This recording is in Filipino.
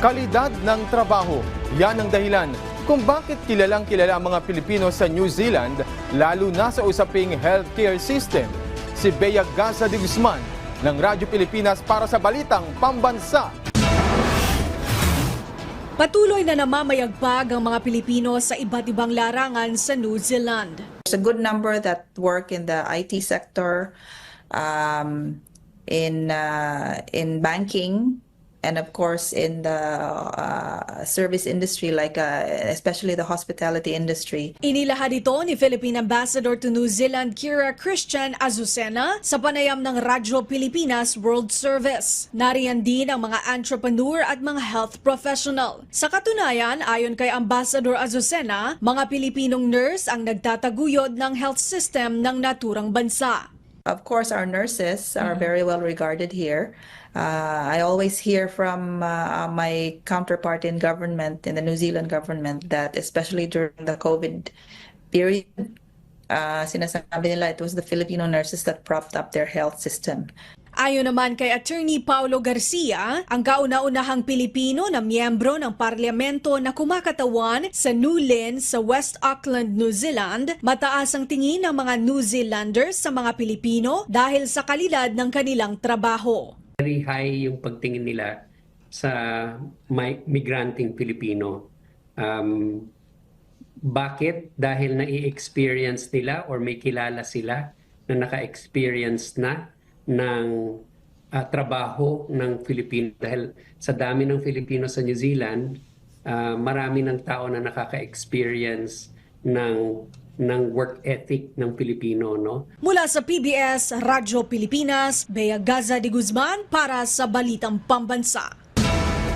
kalidad ng trabaho. Yan ang dahilan kung bakit kilalang kilala ang mga Pilipino sa New Zealand, lalo na sa usaping healthcare system. Si Bea Gaza de Guzman ng Radyo Pilipinas para sa Balitang Pambansa. Patuloy na namamayagpag ang mga Pilipino sa iba't ibang larangan sa New Zealand. There's a good number that work in the IT sector, in banking, and of course in the service industry, like especially the hospitality industry. Inilahad ito ni Philippine Ambassador to New Zealand Kira Christian Azucena sa panayam ng Radyo Pilipinas World Service. Nariyan din ang mga entrepreneur at mga health professional. Sa katunayan, ayon kay Ambassador Azucena, mga Pilipinong nurse ang nagtataguyod ng health system ng naturang bansa. Of course, our nurses are very well regarded here. I always hear from my counterpart in government, in the New Zealand government, that especially during the COVID period, sinasabi nila it was the Filipino nurses that propped up their health system. Ayon naman kay Attorney Paulo Garcia, ang kauna-unahang Pilipino na miyembro ng parlamento na kumakatawan sa New Lynn sa West Auckland, New Zealand, mataas ang tingin ng mga New Zealanders sa mga Pilipino dahil sa kalidad ng kanilang trabaho. Very high yung pagtingin nila sa migranting Pilipino. Bakit? Dahil na-i-experience nila or may kilala sila na naka-experience na ng trabaho ng Filipino. Dahil sa dami ng Filipino sa New Zealand, marami ng tao na nakaka-experience ng work ethic ng Pilipino, no? Mula sa PBS, Radyo Pilipinas, Bea Gaza de Guzman para sa Balitang Pambansa.